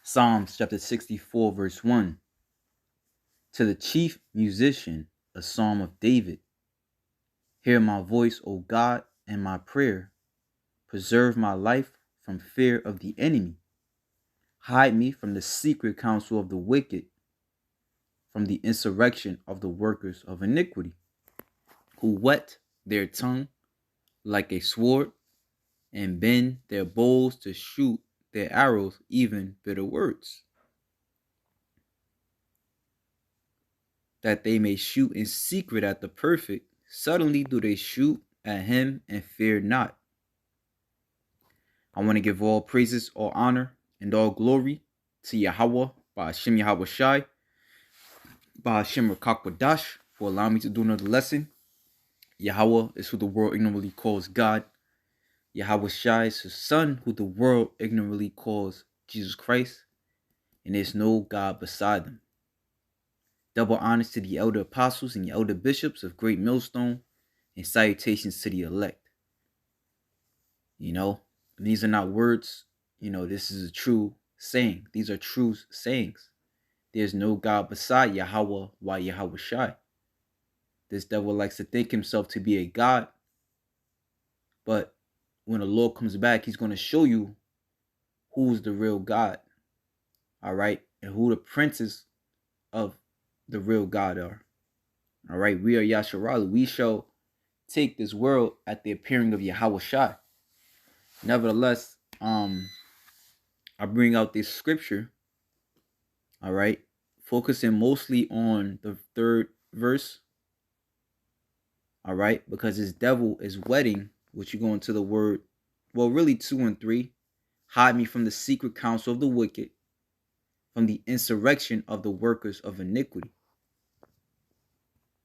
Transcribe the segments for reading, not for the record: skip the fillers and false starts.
Psalms chapter 64, verse 1. To the chief musician, a psalm of David. Hear my voice, O God, and my prayer. Preserve my life from fear of the enemy. Hide me from the secret counsel of the wicked, from the insurrection of the workers of iniquity, who whet their tongue like a sword and bend their bows to shoot their arrows, even bitter words, that they may shoot in secret at the perfect. Suddenly do they shoot at him and fear not. I want to give all praises, all honor, and all glory to Yahweh, Ba'ashem Yahweh Shai, Ba'ashem Rakakwadash, for allowing me to do another lesson. Yahweh is who the world ignorantly calls God. Yahweh Shai is his son, who the world ignorantly calls Jesus Christ. And there's no God beside them. Double honors to the elder apostles and the elder bishops of Great Millstone, and salutations to the elect. These are not words. This is a true saying. These are true sayings. There's no God beside Yahweh, why Yahweh Shai. This devil likes to think himself to be a God, but when the Lord comes back, he's going to show you who's the real God, all right, and who the princes of the real God are, all right. We are Yasharala. We shall take this world at the appearing of Yahweh Shai. Nevertheless, I bring out this scripture, all right, focusing mostly on the third verse, all right, because this devil is whetting, which you go into the word, well, really 2 and 3, hide me from the secret counsel of the wicked, from the insurrection of the workers of iniquity.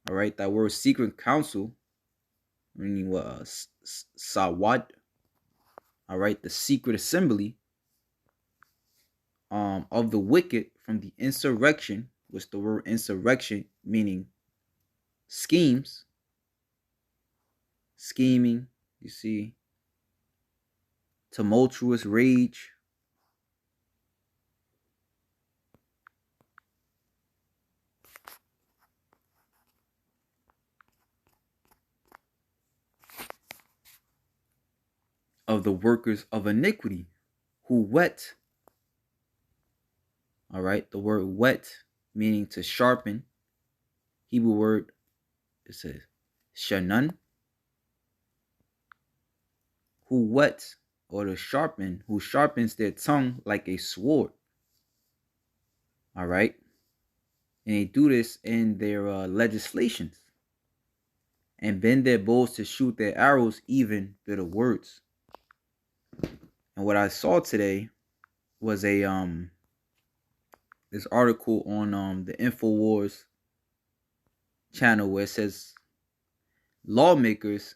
All right, that word secret counsel, meaning sawad, all right, the secret assembly of the wicked, from the insurrection, which the word insurrection meaning schemes, scheming, you see, tumultuous rage, of the workers of iniquity, who whet. All right, the word whet meaning to sharpen. Hebrew word, it says shanun, who whet, or to sharpen, who sharpens their tongue like a sword. All right, and they do this in their legislations, and bend their bows to shoot their arrows, even bitter words. And what I saw today was a this article on the InfoWars channel where it says lawmakers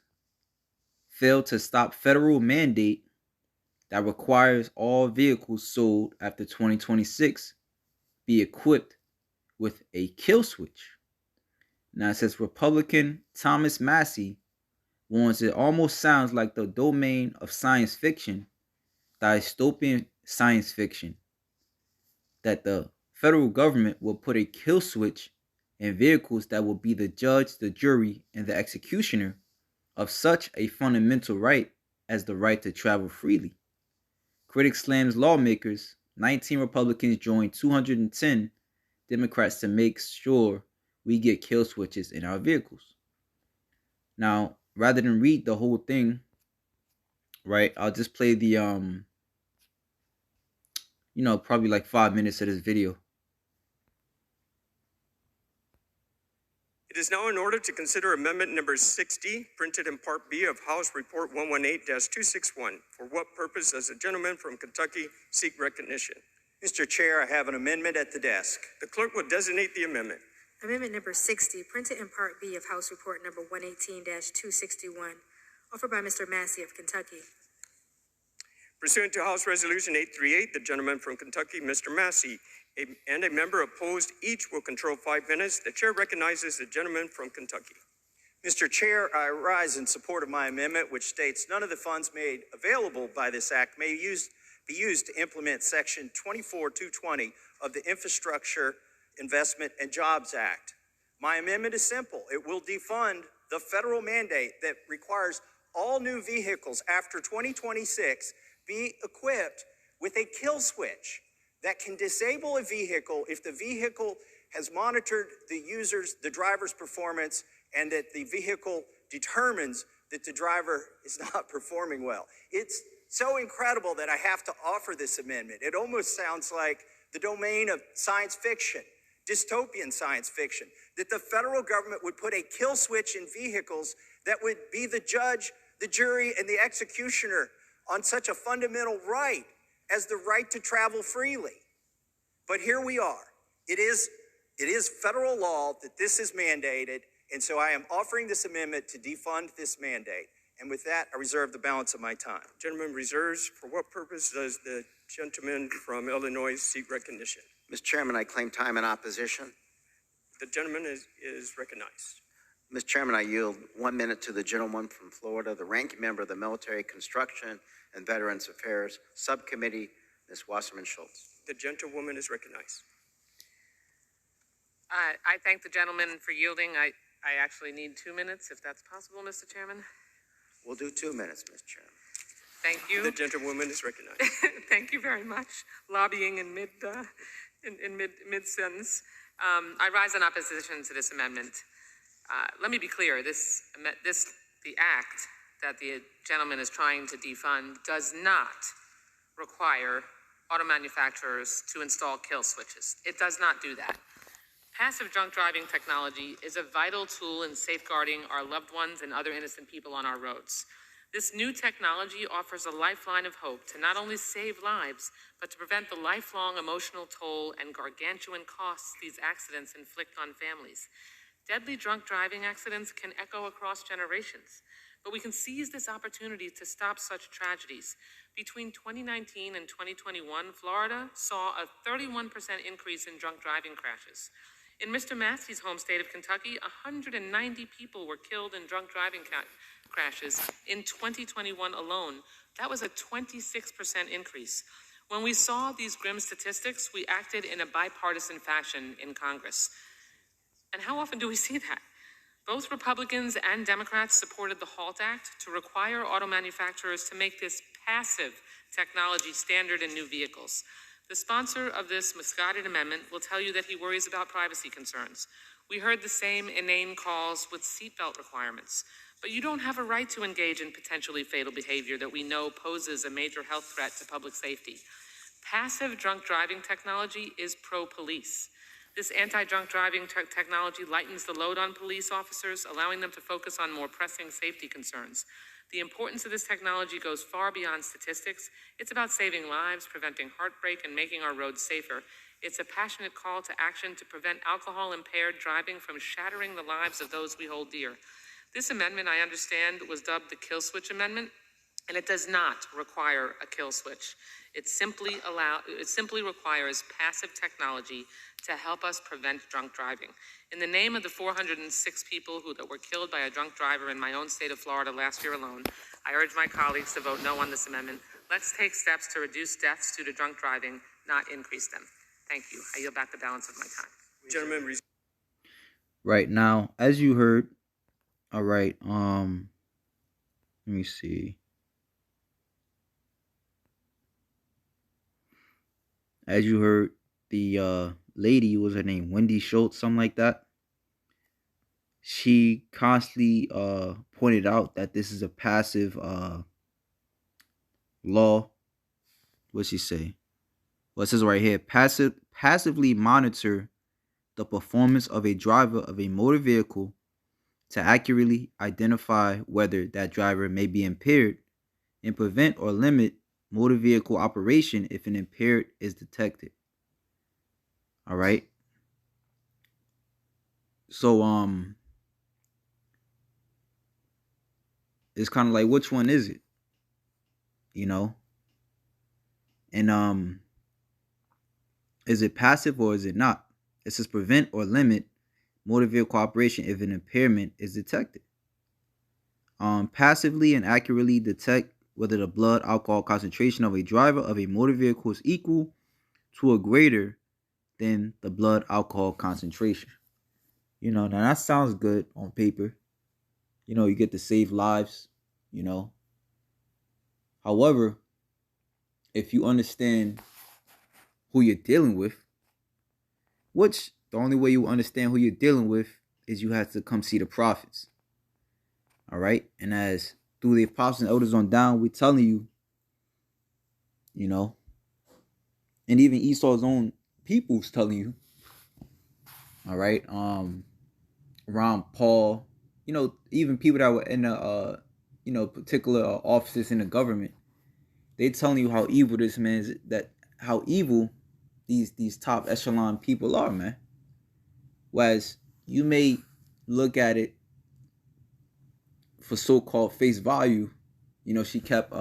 failed to stop federal mandate that requires all vehicles sold after 2026 be equipped with a kill switch. Now it says Republican Thomas Massie warns it almost sounds like the domain of science fiction, dystopian science fiction, that the federal government will put a kill switch in vehicles that will be the judge, the jury, and the executioner of such a fundamental right as the right to travel freely. Critics slams lawmakers. 19 Republicans joined 210 Democrats to make sure we get kill switches in our vehicles. Now, rather than read the whole thing, right, I'll just play the probably like 5 minutes of this video. It is now in order to consider amendment number 60, printed in Part B of House Report 118-261. For what purpose does the gentleman from Kentucky seek recognition? Mr. Chair, I have an amendment at the desk. The clerk will designate the amendment. Amendment number 60, printed in Part B of House Report number 118-261, offered by Mr. Massey of Kentucky. Pursuant to House Resolution 838, the gentleman from Kentucky, Mr. Massey, and a member opposed, each will control 5 minutes. The chair recognizes the gentleman from Kentucky. Mr. Chair, I rise in support of my amendment, which states none of the funds made available by this act may be used be used to implement Section 24220 of the Infrastructure Investment and Jobs Act. My amendment is simple. It will defund the federal mandate that requires all new vehicles after 2026 be equipped with a kill switch that can disable a vehicle if the vehicle has monitored the driver's performance and that the vehicle determines that the driver is not performing well. It's so incredible that I have to offer this amendment. It almost sounds like the domain of science fiction, dystopian science fiction, that the federal government would put a kill switch in vehicles that would be the judge, the jury, and the executioner on such a fundamental right as the right to travel freely. But here we are. It is federal law that this is mandated, and so I am offering this amendment to defund this mandate. And with that, I reserve the balance of my time. Gentleman reserves. For what purpose does the gentleman from Illinois seek recognition? Mr. Chairman, I claim time in opposition. The gentleman is recognized. Mr. Chairman, I yield 1 minute to the gentleman from Florida, the ranking member of the Military Construction and Veterans Affairs Subcommittee, Ms. Wasserman Schultz. The gentlewoman is recognized. I thank the gentleman for yielding. I actually need 2 minutes, if that's possible, Mr. Chairman. We'll do 2 minutes, Mr. Chairman. Thank you. The gentlewoman is recognized. Thank you very much. Lobbying in mid sentence. I rise in opposition to this amendment. Let me be clear. The act that the gentleman is trying to defund does not require auto manufacturers to install kill switches. It does not do that. Passive drunk driving technology is a vital tool in safeguarding our loved ones and other innocent people on our roads. This new technology offers a lifeline of hope to not only save lives, but to prevent the lifelong emotional toll and gargantuan costs these accidents inflict on families. Deadly drunk driving accidents can echo across generations, but we can seize this opportunity to stop such tragedies. Between 2019 and 2021, Florida saw a 31% increase in drunk driving crashes. In Mr. Massey's home state of Kentucky, 190 people were killed in drunk driving crashes in 2021 alone. That was a 26% increase. When we saw these grim statistics, we acted in a bipartisan fashion in Congress. And how often do we see that? Both Republicans and Democrats supported the HALT Act to require auto manufacturers to make this passive technology standard in new vehicles. The sponsor of this misguided amendment will tell you that he worries about privacy concerns. We heard the same inane calls with seatbelt requirements. But you don't have a right to engage in potentially fatal behavior that we know poses a major health threat to public safety. Passive drunk driving technology is pro-police. This anti-drunk driving technology lightens the load on police officers, allowing them to focus on more pressing safety concerns. The importance of this technology goes far beyond statistics. It's about saving lives, preventing heartbreak, and making our roads safer. It's a passionate call to action to prevent alcohol-impaired driving from shattering the lives of those we hold dear. This amendment, I understand, was dubbed the Kill Switch Amendment, and it does not require a kill switch. It simply requires passive technology to help us prevent drunk driving. In the name of the 406 people that were killed by a drunk driver in my own state of Florida last year alone, I urge my colleagues to vote no on this amendment. Let's take steps to reduce deaths due to drunk driving, not increase them. Thank you. I yield back the balance of my time. Gentleman, Right now, as you heard, all right, let me see. As you heard, the lady, was her name Wendy Schultz, something like that. She constantly pointed out that this is a passive law. What's she say? Well, it says right here, passively monitor the performance of a driver of a motor vehicle to accurately identify whether that driver may be impaired and prevent or limit motor vehicle operation if an impaired is detected. All right. So it's kind of like, which one is it? You know? And is it passive or is it not? It says prevent or limit motor vehicle operation if an impairment is detected. Passively and accurately detect whether the blood alcohol concentration of a driver of a motor vehicle is equal to or greater than the blood alcohol concentration. Now that sounds good on paper. You get to save lives, However, if you understand who you're dealing with, which the only way you understand who you're dealing with is you have to come see the prophets. All right? And as through the apostles and elders on down, we're telling you, and even Esau's own people's telling you, all right, around Paul, even people that were in the, particular offices in the government, they telling you how evil this man is, how evil these top echelon people are, man. Whereas you may look at it for so-called face value, she kept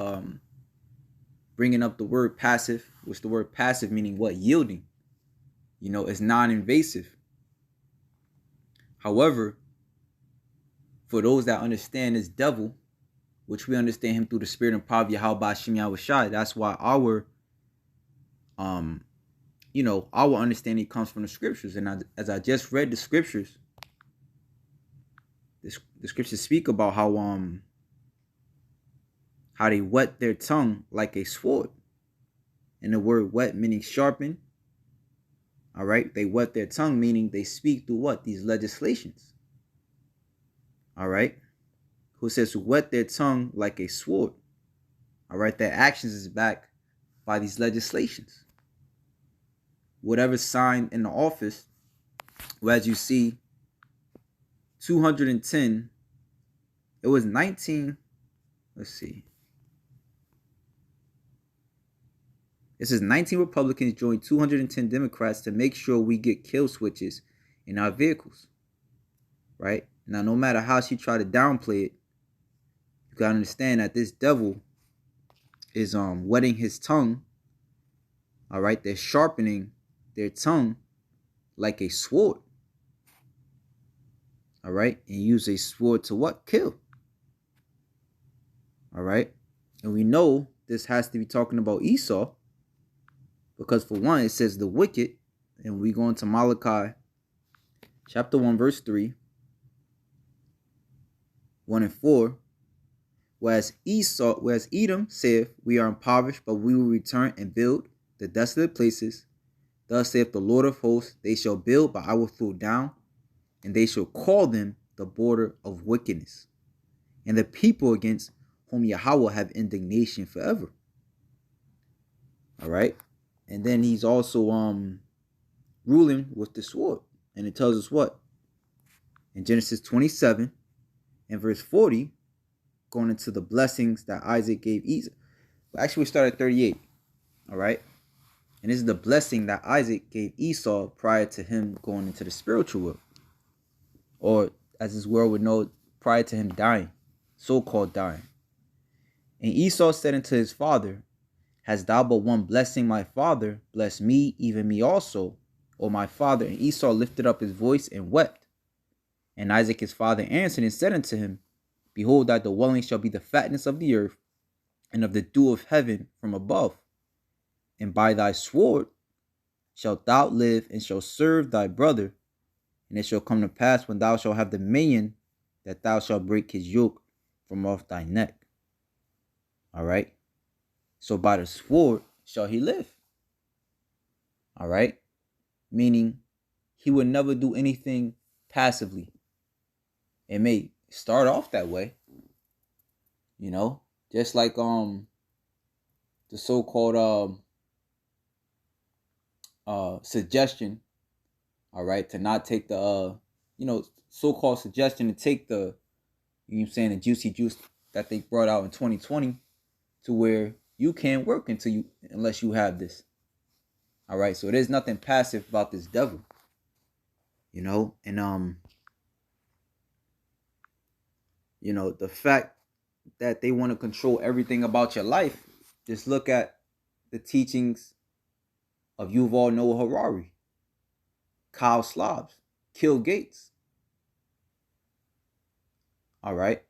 bringing up the word passive, which the word passive meaning what? Yielding. It's non-invasive. However, for those that understand this devil, which we understand him through the spirit and power of Yahweh Hashem Yahushai, that's why our understanding comes from the scriptures. And as I just read the scriptures, the scriptures speak about how they whet their tongue like a sword. And the word wet meaning sharpen. All right. They wet their tongue, meaning they speak through what? These legislations. All right. Who says to wet their tongue like a sword. All right. Their actions is backed by these legislations. Whatever's signed in the office, well, as you see, 210, it was 19, let's see. It says 19 Republicans joined 210 Democrats to make sure we get kill switches in our vehicles. Right? Now, no matter how she tried to downplay it, you gotta understand that this devil is wetting his tongue. All right, they're sharpening their tongue like a sword. All right, and use a sword to what? Kill. All right, and we know this has to be talking about Esau, because for one, it says the wicked, and we go into Malachi chapter 1, verse 3, 1 and 4. Whereas Edom saith, we are impoverished, but we will return and build the desolate places. Thus saith the Lord of hosts, they shall build, but I will throw down, and they shall call them the border of wickedness, and the people against whom Yahweh have indignation forever. All right. And then he's also ruling with the sword. And it tells us what? In Genesis 27 and verse 40, going into the blessings that Isaac gave Esau. Well, actually, we start at 38. All right. And this is the blessing that Isaac gave Esau prior to him going into the spiritual world. Or as this world would know, prior to him dying, so-called dying. And Esau said unto his father, hast thou but one blessing, my father? Bless me, even me also, O my father. And Esau lifted up his voice and wept. And Isaac his father answered and said unto him, behold, thy dwelling shall be the fatness of the earth, and of the dew of heaven from above. And by thy sword shalt thou live, and shalt serve thy brother. And it shall come to pass, when thou shalt have dominion, that thou shalt break his yoke from off thy neck. All right. So by the sword shall he live. All right. Meaning he would never do anything passively. It may start off that way. Just like the so-called suggestion, all right, to not take the so-called suggestion to take the the juicy juice that they brought out in 2020, to where you can't work unless you have this. All right, so there's nothing passive about this devil. And the fact that they want to control everything about your life, just look at the teachings of Yuval Noah Harari, Kyle Slobs, Kill Gates. All right.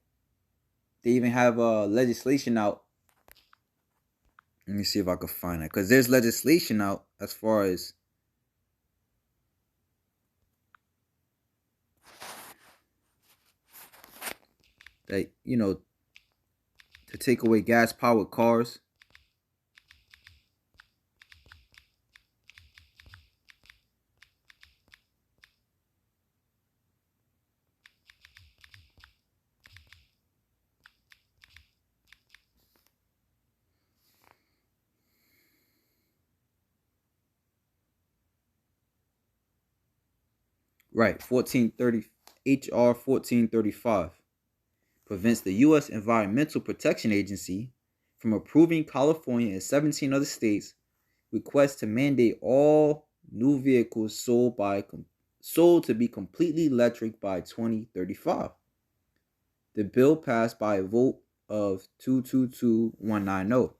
They even have legislation out Let me see if I can find that, because there's legislation out as far as that, to take away gas powered cars. Right, 1430 HR 1435 prevents the U.S. Environmental Protection Agency from approving California and 17 other states' requests to mandate all new vehicles sold to be completely electric by 2035. The bill passed by a vote of 222190.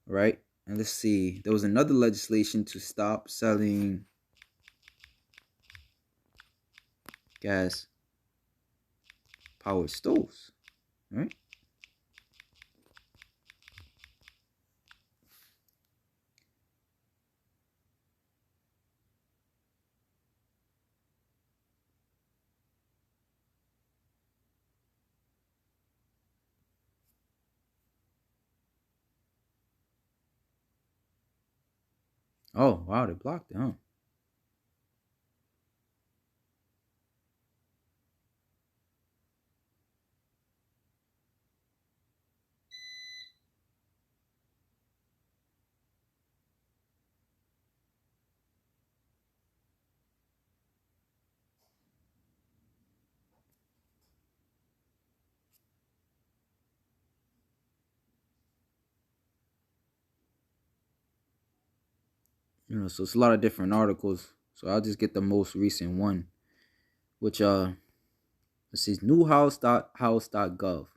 Right? And let's see. There was another legislation to stop selling gas powered stoves. Right? Oh, wow, they blocked it, huh? So it's a lot of different articles. So I'll just get the most recent one, which let's see, newhouse.house.gov.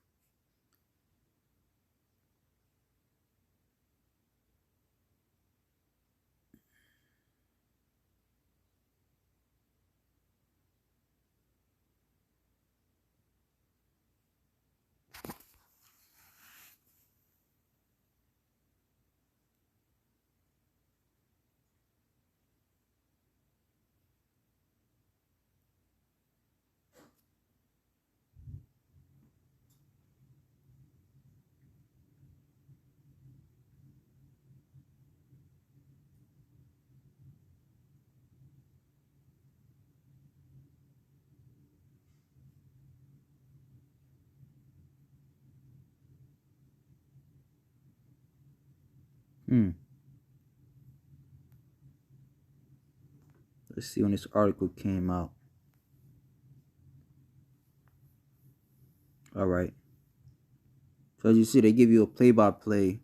Let's see when this article came out. All right. So as you see, they give you a play-by-play.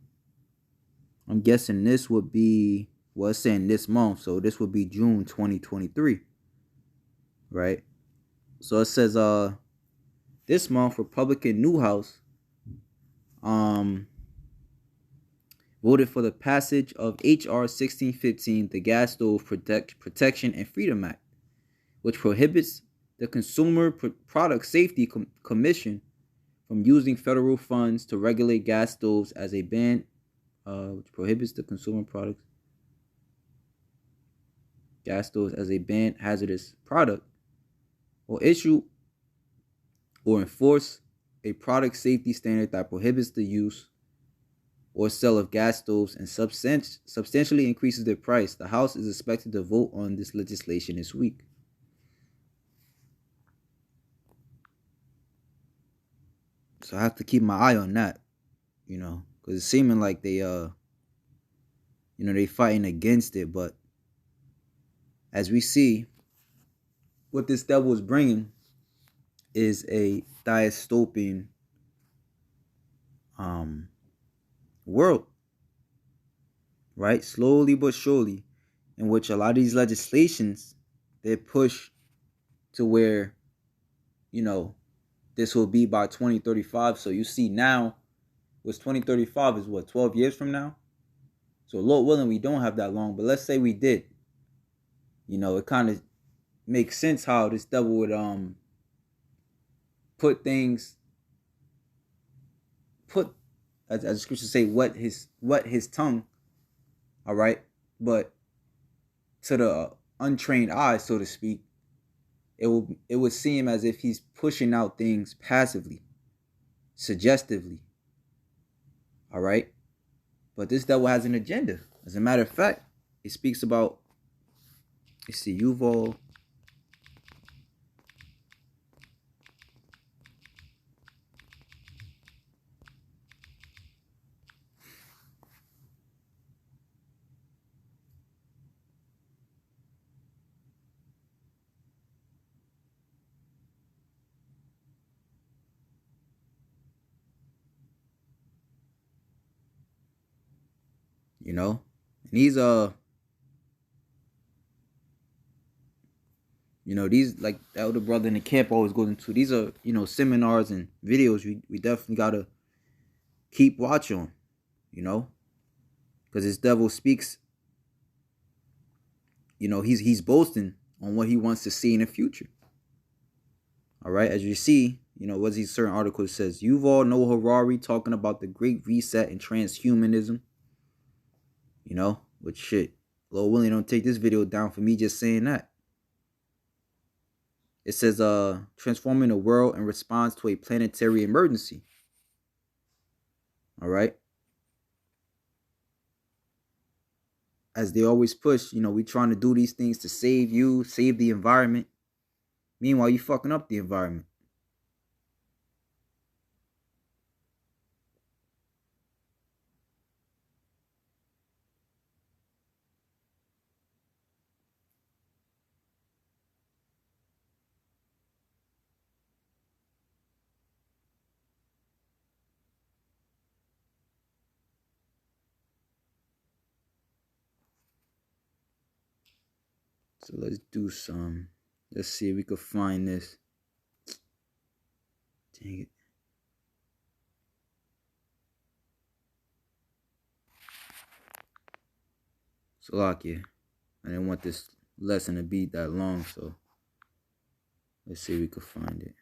I'm guessing this would be, well, it's saying this month, so this would be June 2023. Right? So it says this month Republican Newhouse voted for the passage of H.R. 1615, the Gas Stove Protection and Freedom Act, which prohibits the Consumer Product Safety Commission from using federal funds to regulate gas stoves as a ban, which prohibits the consumer products gas stoves as a banned hazardous product, or issue or enforce a product safety standard that prohibits the use or sale of gas stoves and substantially increases their price. The House is expected to vote on this legislation this week. So I have to keep my eye on that, because it's seeming like they they fighting against it. But as we see, what this devil is bringing is a dystopian world, right? Slowly but surely, in which a lot of these legislations, they push to where, this will be by 2035. So you see now, what's 2035 is what, 12 years from now? So Lord willing, we don't have that long, but let's say we did. It kind of makes sense how this devil would put as the scriptures say, wet his tongue. All right, but to the untrained eye, so to speak, it would seem as if he's pushing out things passively, suggestively. All right, but this devil has an agenda. As a matter of fact, it speaks about. Let's see, Yuval. You know, and these these, like the elder brother in the camp always goes into, these are, seminars and videos we definitely gotta keep watch on, because this devil speaks, he's boasting on what he wants to see in the future. All right, as you see, what's these certain articles says, Yuval Noah Harari talking about the Great Reset and transhumanism. But shit, Lord willing, don't take this video down for me just saying that. It says, transforming the world in response to a planetary emergency. All right. As they always push, we trying to do these things to save you, save the environment. Meanwhile, you fucking up the environment. So let's do some. Let's see if we can find this. Dang it. Salakia. I didn't want this lesson to be that long, so let's see if we can find it.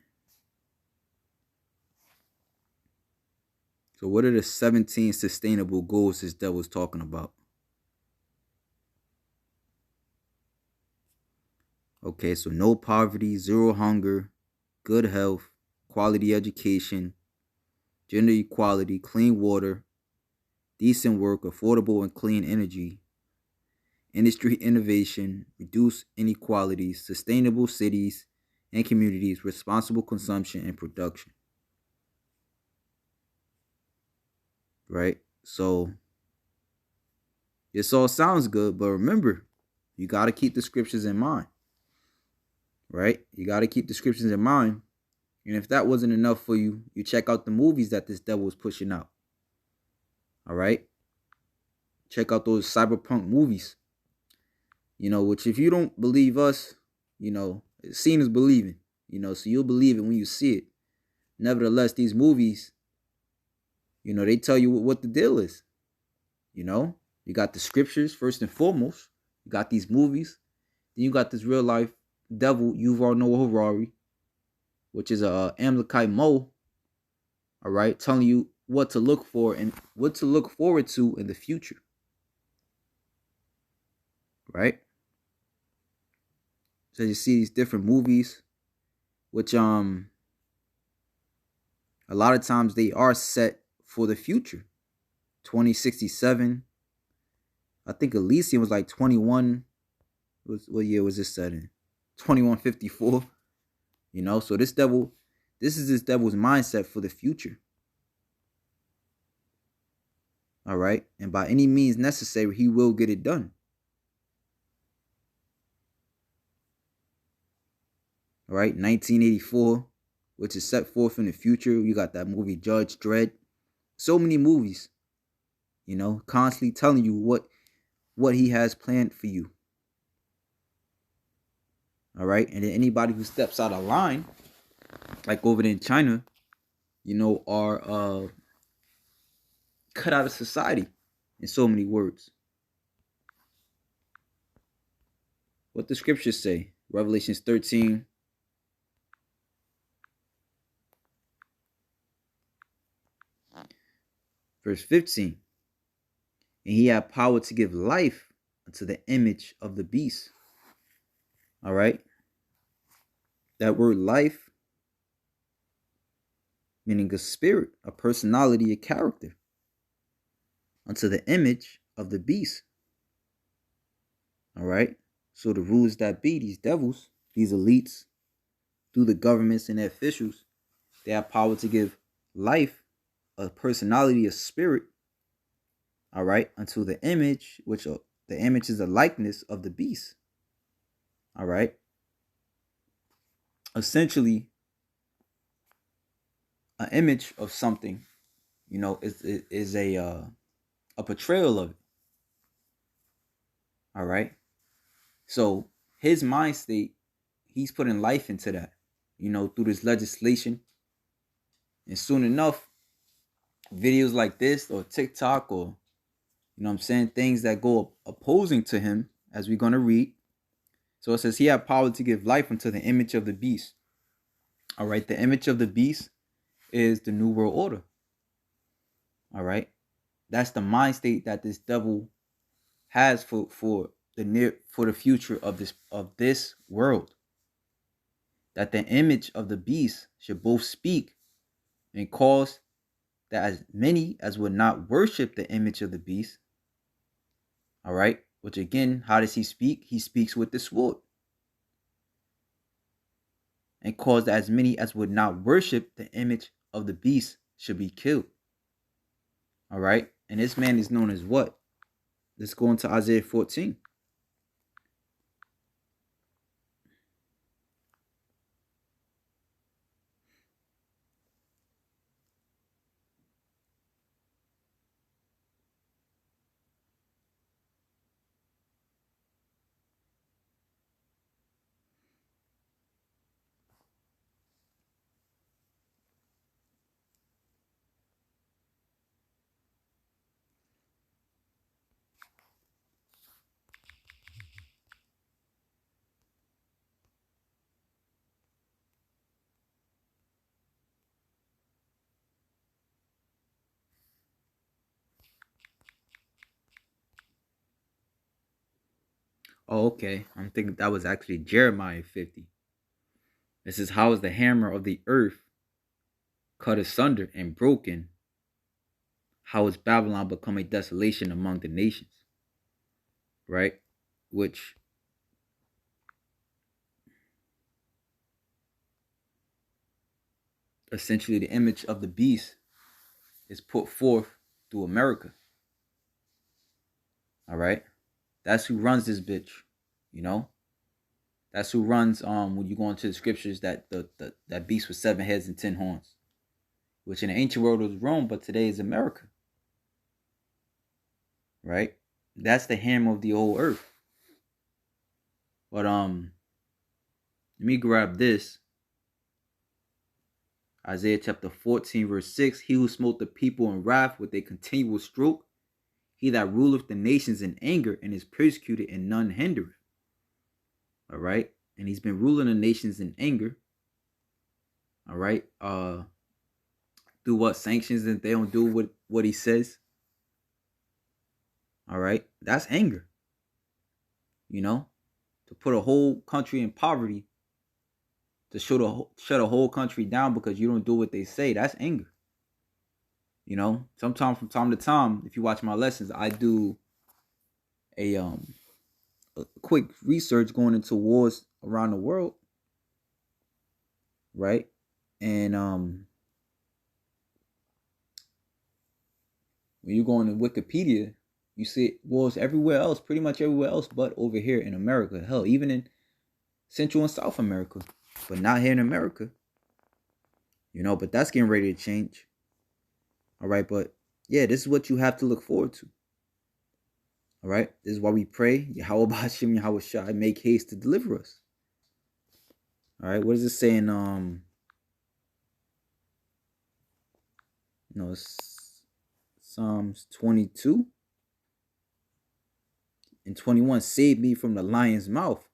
So what are the 17 sustainable goals this devil's talking about? Okay, so no poverty, zero hunger, good health, quality education, gender equality, clean water, decent work, affordable and clean energy, industry innovation, reduce inequalities, sustainable cities and communities, responsible consumption and production. Right? So this all sounds good, but remember, you got to keep the scriptures in mind. Right? You got to keep the scriptures in mind. And if that wasn't enough for you, you check out the movies that this devil is pushing out. All right? Check out those cyberpunk movies. Which if you don't believe us, seeing is believing. So you'll believe it when you see it. Nevertheless, these movies, they tell you what the deal is. You got the scriptures first and foremost. You got these movies. Then you got this real life devil, Yuval Noah Harari, which is a Amalekite Mo, all right, telling you what to look for and what to look forward to in the future, right? So you see these different movies, which a lot of times they are set for the future. 2067, I think Elysium was like 21. What year was this set in? 2154. So this is this devil's mindset for the future. All right, and by any means necessary, he will get it done. All right, 1984, which is set forth in the future. You got that movie Judge Dredd. So many movies, constantly telling you what he has planned for you. All right, and then anybody who steps out of line, like over there in China, are cut out of society, in so many words. What the scriptures say, Revelations 13. Verse 15. And he had power to give life unto the image of the beast. All right. That word life, meaning a spirit, a personality, a character, unto the image of the beast. All right. So the rulers that be, these devils, these elites, through the governments and their officials, they have power to give life, a personality, a spirit, all right, unto the image, which the image is a likeness of the beast. All right. Essentially, an image of something, is a portrayal of it. All right. So his mind state, he's putting life into that, through this legislation. And soon enough, videos like this or TikTok or, things that go opposing to him, as we're going to read. So it says he had power to give life unto the image of the beast. All right. The image of the beast is the New World Order. All right. That's the mind state that this devil has for the future of this world. That the image of the beast should both speak and cause that as many as would not worship the image of the beast. All right. Which again, how does he speak? He speaks with the sword. And cause that as many as would not worship the image of the beast should be killed. All right. And this man is known as what? Let's go into Isaiah 14. Oh, okay. I'm thinking that was actually Jeremiah 50. This is how is the hammer of the earth cut asunder and broken. How is Babylon become a desolation among the nations? Right? Which essentially the image of the beast is put forth through America. All right? That's who runs this bitch, That's who runs when you go into the scriptures that that beast with 7 heads and 10 horns. Which in the ancient world was Rome, but today is America. Right? That's the hammer of the whole earth. But let me grab this. Isaiah chapter 14, verse 6. He who smote the people in wrath with a continual stroke, he that ruleth the nations in anger and is persecuted and none hindereth. All right. And he's been ruling the nations in anger. All right. Do what? Sanctions, and they don't do what he says. All right. That's anger. To put a whole country in poverty, to shut a whole country down because you don't do what they say. That's anger. Sometimes from time to time, if you watch my lessons, I do a quick research going into wars around the world. Right? And when you go into Wikipedia, you see wars everywhere else, pretty much everywhere else, but over here in America. Hell, even in Central and South America, but not here in America. But that's getting ready to change. All right, but yeah, this is what you have to look forward to. All right, this is why we pray, Yahweh B'Hashem, Yahweh Shai, make haste to deliver us. All right, what does it say in Psalms 22 and 21? Save me from the lion's mouth.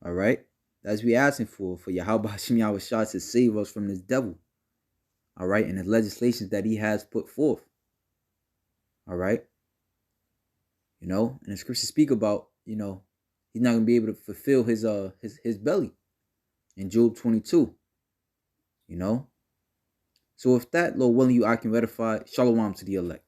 All right, that's what we asking for Yahweh B'Hashem, Yahweh Shai to save us from this devil. All right. And the legislations that he has put forth. All right. You know, and the scriptures speak about, you know, he's not going to be able to fulfill his belly in Job 22. You know. So if that, Lord willing, I can ratify, shalom to the elect.